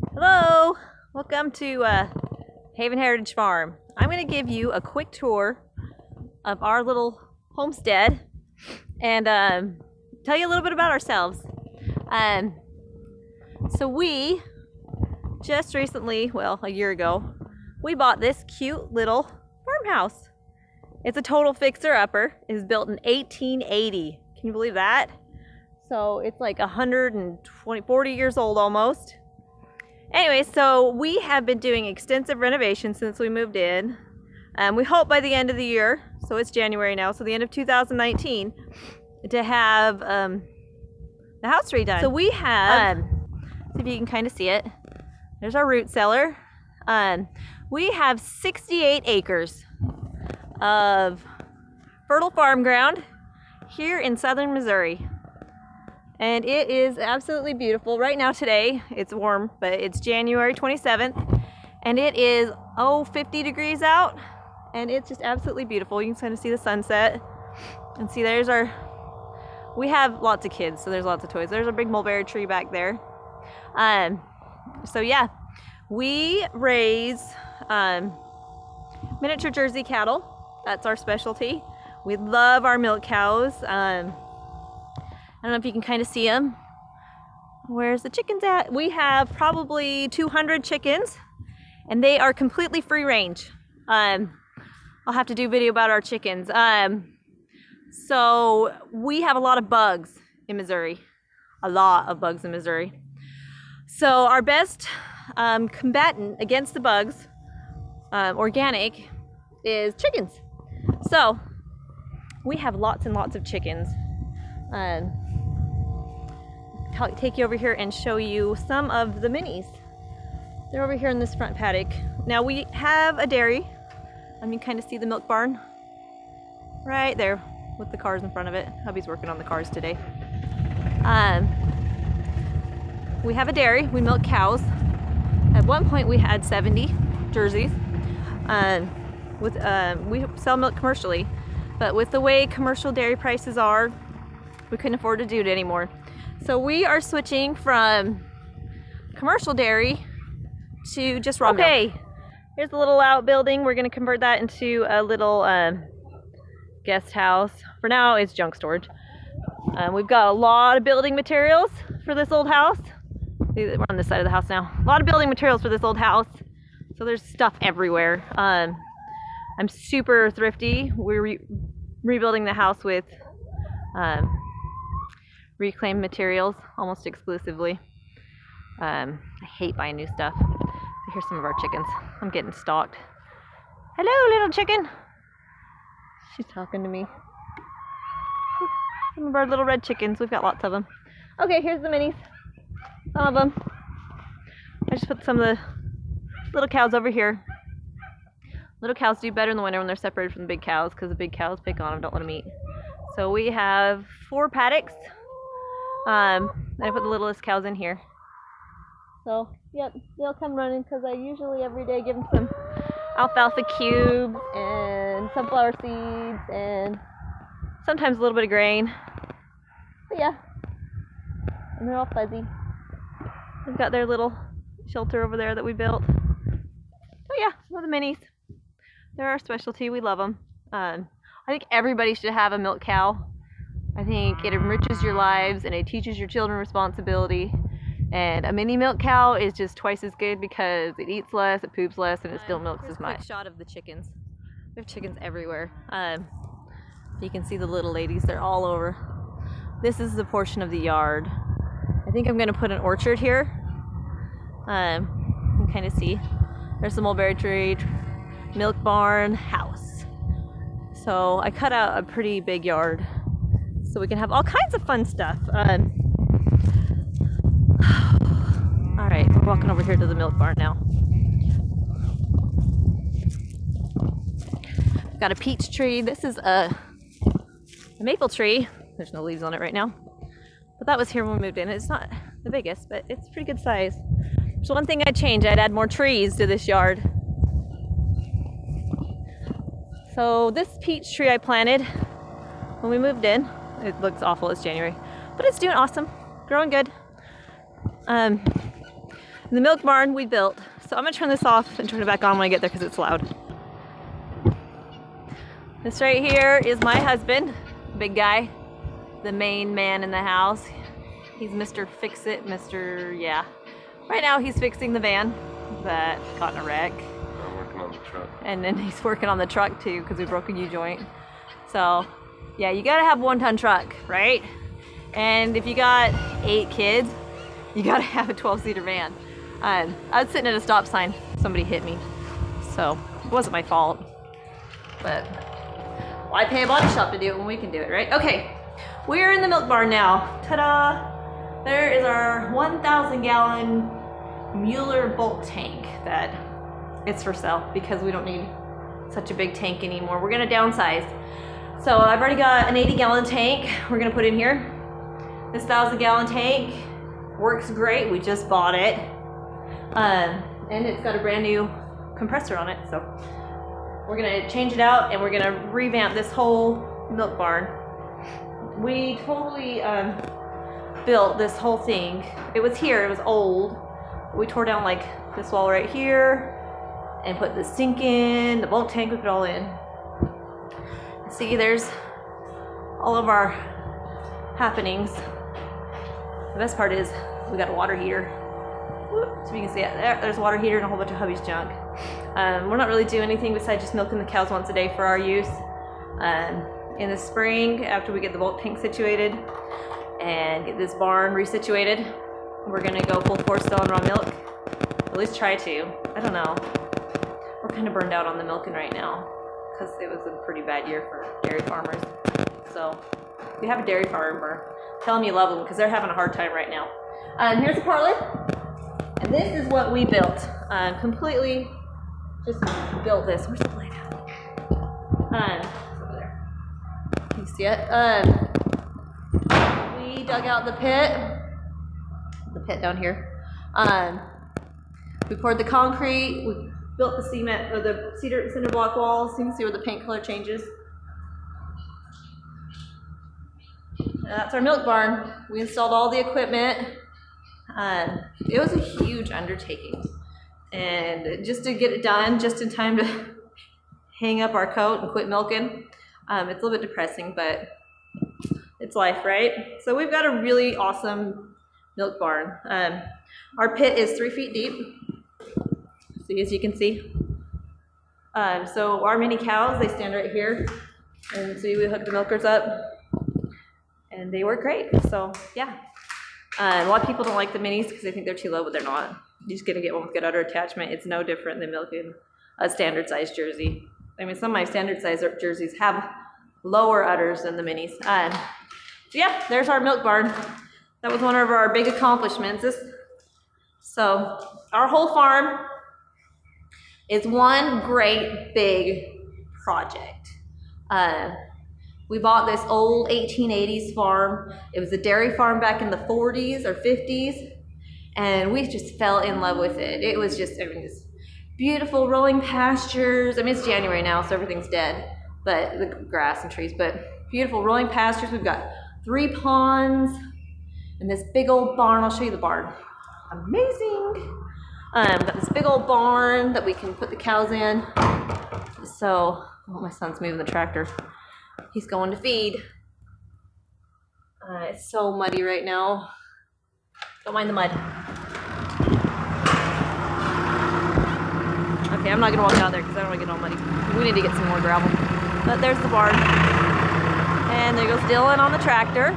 Hello, welcome to Haven Heritage Farm. I'm going to give you a quick tour of our little homestead and tell you a little bit about ourselves. So we just recently, well, a year ago, we bought this cute little farmhouse. It's a total fixer-upper. It was built in 1880. Can you believe that? So it's like 40 years old almost. Anyway, so we have been doing extensive renovations since we moved in. We hope by the end of the year, so it's January now, so the end of 2019, to have the house redone. So we have, see if you can kind of see it, there's our root cellar. We have 68 acres of fertile farm ground here in southern Missouri. And it is absolutely beautiful. Right now today, it's warm, but it's January 27th, and it is, 50 degrees out, and it's just absolutely beautiful. You can kind of see the sunset, and see there's our, we have lots of kids, so there's lots of toys. There's a big mulberry tree back there. So yeah, we raise miniature Jersey cattle. That's our specialty. We love our milk cows. I don't know if you can kind of see them. Where's the chickens at? We have probably 200 chickens, and they are completely free range. I'll have to do a video about our chickens. So we have a lot of bugs in Missouri. A lot of bugs in Missouri. So our best combatant against the bugs, organic, is chickens. So we have lots and lots of chickens. Take you over here and show you some of the minis. They're over here in this front paddock. Now we have a dairy. You can kind of see the milk barn right there with the cars in front of it. Hubby's working on the cars today. We have a dairy. We milk cows. At one point we had 70 jerseys. We sell milk commercially, but with the way commercial dairy prices are, we couldn't afford to do it anymore. So we are switching from commercial dairy to just raw milk. Okay, here's a little outbuilding. We're going to convert that into a little guest house. For now, it's junk storage. We've got a lot of building materials for this old house. We're on this side of the house now. A lot of building materials for this old house. So there's stuff everywhere. I'm super thrifty. We're rebuilding the house with reclaimed materials almost exclusively. I hate buying new stuff. So here's some of our chickens. I'm getting stalked. Hello, little chicken. She's talking to me. Some of our little red chickens. We've got lots of them. Okay, here's the minis. Some of them. I just put some of the little cows over here. Little cows do better in the winter when they're separated from the big cows, because the big cows pick on them, don't let them eat. So we have 4 paddocks. I put the littlest cows in here. So, yep, they'll come running because I usually every day give them some alfalfa cubes and sunflower seeds and sometimes a little bit of grain. But yeah, and they're all fuzzy. They've got their little shelter over there that we built. Oh yeah, some of the minis. They're our specialty. We love them. I think everybody should have a milk cow. I think it enriches your lives and it teaches your children responsibility. And a mini milk cow is just twice as good because it eats less, it poops less, and it still milks as much. Quick shot of the chickens. We have chickens everywhere. You can see the little ladies. They're all over. This is the portion of the yard. I think I'm going to put an orchard here. You can kind of see. There's the mulberry tree, milk barn, house. So I cut out a pretty big yard so we can have all kinds of fun stuff. All right, we're walking over here to the milk barn now. We've got a peach tree. This is a maple tree. There's no leaves on it right now, but that was here when we moved in. It's not the biggest, but it's pretty good size. So one thing I'd change, I'd add more trees to this yard. So this peach tree I planted when we moved in. It looks awful, it's January, but it's doing awesome, growing good. The milk barn we built. So I'm gonna turn this off and turn it back on when I get there because it's loud. This right here is my husband, big guy, the main man in the house. He's Mr. Fix-It, yeah. Right now he's fixing the van that got in a wreck. I'm working on the truck. And then he's working on the truck too because we broke a U-joint. So yeah, you gotta have a 1-ton truck, right? And if you got 8 kids, you gotta have a 12-seater van. I was sitting at a stop sign, somebody hit me. So it wasn't my fault, but why pay a body shop to do it when we can do it, right? Okay, we're in the milk barn now. Ta-da! There is our 1,000-gallon Mueller bulk tank that it's for sale because we don't need such a big tank anymore. We're gonna downsize. So I've already got an 80-gallon tank we're gonna put in here. This 1,000-gallon tank works great. We just bought it. And it's got a brand new compressor on it. So we're gonna change it out and we're gonna revamp this whole milk barn. We totally built this whole thing. It was here, it was old. We tore down like this wall right here and put the sink in, the bulk tank, we put it all in. See, there's all of our happenings. The best part is we got a water heater. So you can see it there's a water heater and a whole bunch of hubby's junk. We're not really doing anything besides just milking the cows once a day for our use. In the spring, after we get the bulk tank situated and get this barn resituated, we're gonna go full force selling raw milk. At least try to. I don't know. We're kind of burned out on the milking right now because it was a pretty bad year for dairy farmers. So if you have a dairy farmer, tell them you love them because they're having a hard time right now. Here's the parlor. And this is what we built. Completely just built this. Where's the blade at? Over there. Can you see it? We dug out the pit down here. We poured the concrete. We built the cement or the cinder block walls. You can see where the paint color changes. And that's our milk barn. We installed all the equipment. It was a huge undertaking, and just to get it done just in time to hang up our coat and quit milking, it's a little bit depressing, but it's life, right? So we've got a really awesome milk barn. Our pit is 3 feet deep, see, as you can see. So our mini cows, they stand right here, and so we hook the milkers up, and they work great. So yeah. A lot of people don't like the minis because they think they're too low, but they're not. You just gotta get one with good udder attachment. It's no different than milking a standard size Jersey. I mean, some of my standard size Jerseys have lower udders than the minis. So yeah, there's our milk barn. That was one of our big accomplishments. So our whole farm is one great big project. We bought this old 1880s farm. It was a dairy farm back in the 40s or 50s, and we just fell in love with it. It was just, I mean, just beautiful rolling pastures. I mean, it's January now, so everything's dead, but the grass and trees, but beautiful rolling pastures. We've got 3 ponds and this big old barn. I'll show you the barn. Amazing. Got this big old barn that we can put the cows in. So, oh, my son's moving the tractor. He's going to feed. It's so muddy right now. Don't mind the mud. Okay, I'm not gonna walk out there because I don't want to get all muddy. We need to get some more gravel. But there's the barn. And there goes Dylan on the tractor.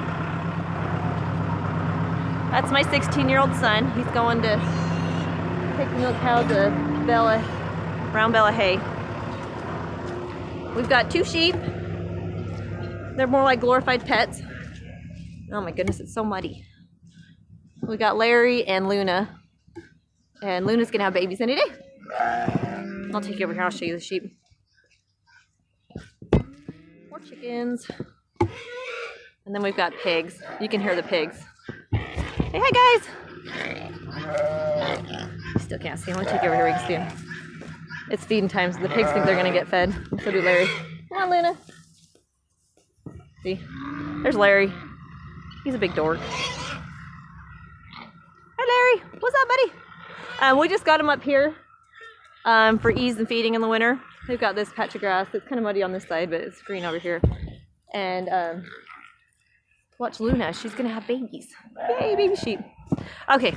That's my 16-year-old son. He's going to take the milk cow to brown Bella hay. We've got 2 sheep. They're more like glorified pets. Oh my goodness, it's so muddy. We got Larry and Luna. And Luna's gonna have babies any day. I'll take you over here, I'll show you the sheep. More chickens. And then we've got pigs. You can hear the pigs. Say hi, guys. Still can't see him. I'll take you over here where you can see him. It's feeding time, so the pigs think they're gonna get fed. So do Larry. Come on, Luna. See? There's Larry. He's a big dork. Hi, Larry. What's up, buddy? We just got them up here for ease and feeding in the winter. We've got this patch of grass. It's kind of muddy on this side, but it's green over here. And watch Luna. She's going to have babies. Yay, baby sheep. Okay.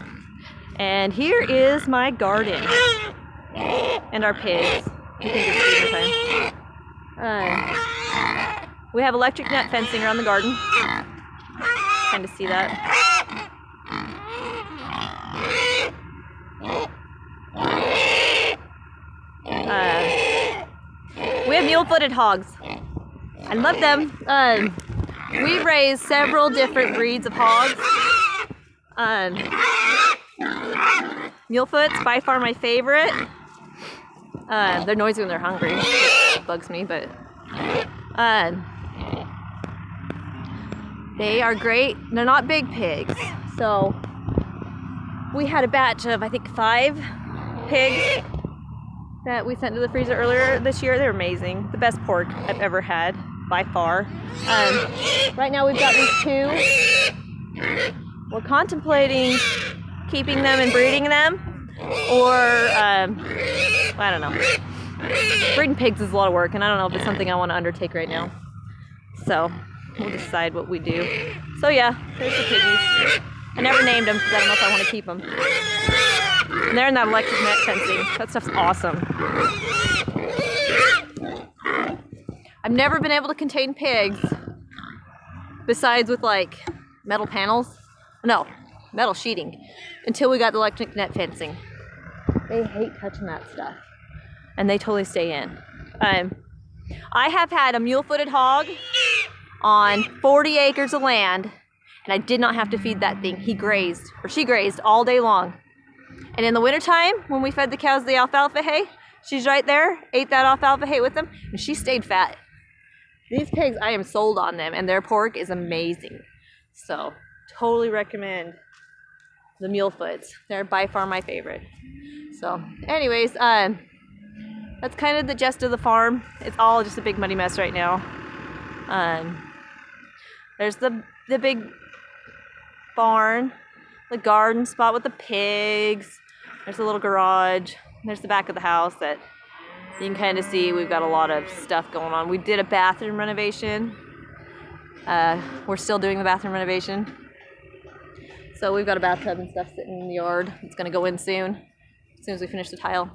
And here is my garden. And our pigs. We think it's feeding time. We have electric net fencing around the garden. Kind of see that. We have mule-footed hogs. I love them. We've raised several different breeds of hogs. Mulefoot's by far my favorite. They're noisy when they're hungry. It bugs me, but they are great. They're not big pigs. So we had a batch of, I think, 5 pigs that we sent to the freezer earlier this year. They're amazing. The best pork I've ever had, by far. Right now we've got these 2. We're contemplating keeping them and breeding them, or I don't know. Breeding pigs is a lot of work, and I don't know if it's something I want to undertake right now. So we'll decide what we do. So yeah, there's the piggies. I never named them because I don't know if I want to keep them. And they're in that electric net fencing. That stuff's awesome. I've never been able to contain pigs besides with like metal panels. No, metal sheeting until we got the electric net fencing. They hate touching that stuff. And they totally stay in. I have had a mule-footed hog on 40 acres of land, and I did not have to feed that thing. He grazed, or she grazed all day long. And in the wintertime, when we fed the cows the alfalfa hay, she's right there, ate that alfalfa hay with them, and she stayed fat. These pigs, I am sold on them, and their pork is amazing. So, totally recommend the Mulefoots. They're by far my favorite. So, anyways, that's kind of the gist of the farm. It's all just a big muddy mess right now. There's the big barn, the garden spot with the pigs. There's a little garage. There's the back of the house that you can kind of see we've got a lot of stuff going on. We did a bathroom renovation. We're still doing the bathroom renovation. So we've got a bathtub and stuff sitting in the yard. It's going to go in soon as we finish the tile.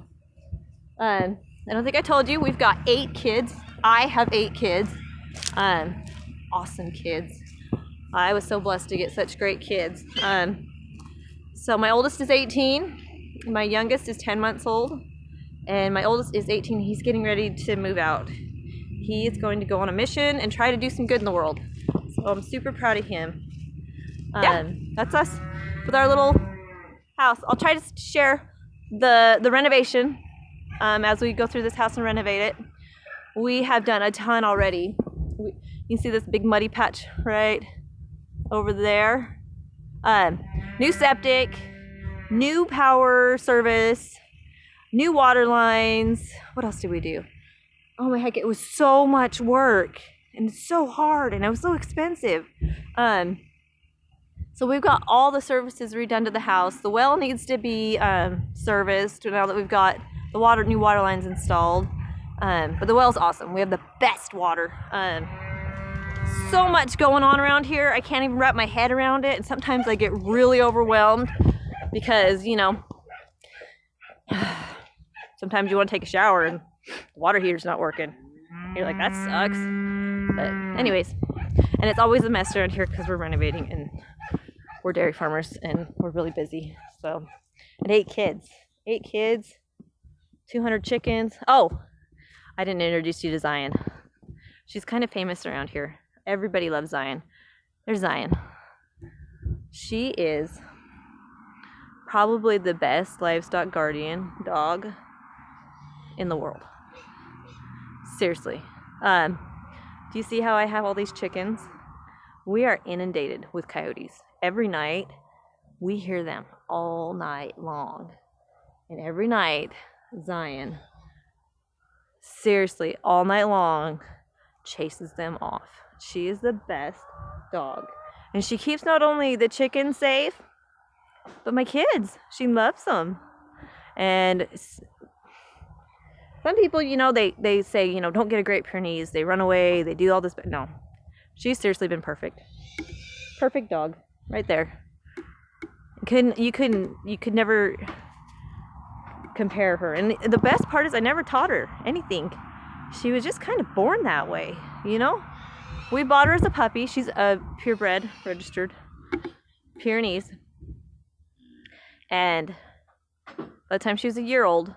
I don't think I told you, we've got 8 kids. I have 8 kids. Awesome kids. I was so blessed to get such great kids. So my oldest is 18. My youngest is 10 months old. And my oldest is 18. He's getting ready to move out. He is going to go on a mission and try to do some good in the world. So I'm super proud of him. That's us with our little house. I'll try to share the renovation as we go through this house and renovate it. We have done a ton already. You can see this big muddy patch right over there. New septic, new power service, new water lines. What else did we do? Oh my heck, it was so much work and so hard and it was so expensive. So we've got all the services redone to the house. The well needs to be serviced now that we've got the new water lines installed. But the well's awesome. We have the best water. So much going on around here. I can't even wrap my head around it. And sometimes I get really overwhelmed because, you know, sometimes you want to take a shower and the water heater's not working. You're like, that sucks. But anyways, and it's always a mess around here because we're renovating and we're dairy farmers and we're really busy. So, and 8 kids. 8 kids, 200 chickens. Oh, I didn't introduce you to Zion. She's kind of famous around here. Everybody loves Zion. There's Zion. She is probably the best livestock guardian dog in the world. Seriously. Do you see how I have all these chickens? We are inundated with coyotes. Every night, we hear them all night long. And every night, Zion, seriously, all night long, chases them off. She is the best dog. And she keeps not only the chickens safe, but my kids. She loves them. And some people, you know, they say, you know, don't get a Great Pyrenees. They run away. They do all this. But no, she's seriously been perfect. Perfect dog right there. You could never compare her. And the best part is I never taught her anything. She was just kind of born that way, you know? We bought her as a puppy. She's a purebred, registered Pyrenees. And by the time she was a year old,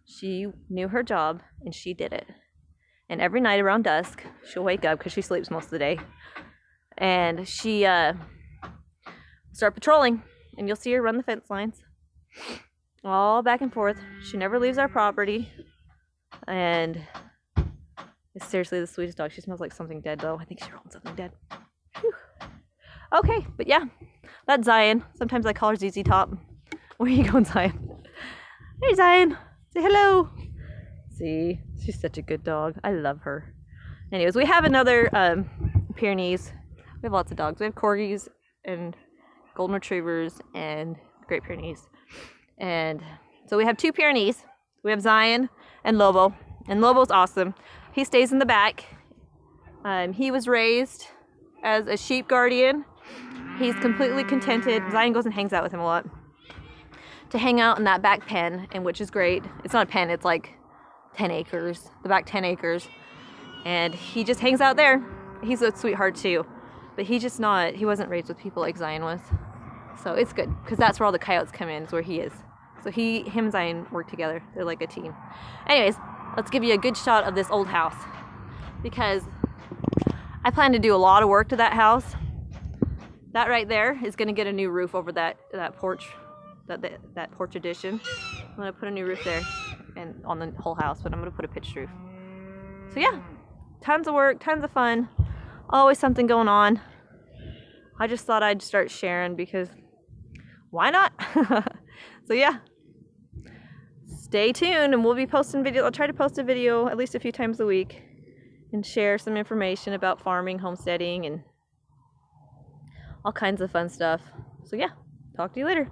she knew her job and she did it. And every night around dusk, she'll wake up because she sleeps most of the day. And she start patrolling, and you'll see her run the fence lines all back and forth. She never leaves our property. And it's seriously the sweetest dog. She smells like something dead, though. I think she rolled something dead. Whew. Okay, but yeah, that's Zion. Sometimes I call her ZZ Top. Where are you going, Zion? Hey, Zion. Say hello. See, she's such a good dog. I love her. Anyways, we have another Pyrenees. We have lots of dogs. We have Corgis and Golden Retrievers and Great Pyrenees. And so we have 2 Pyrenees. We have Zion and Lobo. And Lobo's awesome. He stays in the back. He was raised as a sheep guardian. He's completely contented. Zion goes and hangs out with him a lot. To hang out in that back pen, and which is great. It's not a pen, it's like 10 acres. The back 10 acres. And he just hangs out there. He's a sweetheart too. But he wasn't raised with people like Zion was. So it's good, because that's where all the coyotes come in, is where he is. So him and Zion work together. They're like a team. Anyways, let's give you a good shot of this old house, because I plan to do a lot of work to that house. That right there is going to get a new roof over that porch, that porch addition. I'm going to put a new roof there and on the whole house, but I'm going to put a pitched roof. So yeah, tons of work, tons of fun, always something going on. I just thought I'd start sharing, because why not? So yeah, stay tuned, and we'll be posting videos. I'll try to post a video at least a few times a week and share some information about farming, homesteading, and all kinds of fun stuff. So yeah, talk to you later.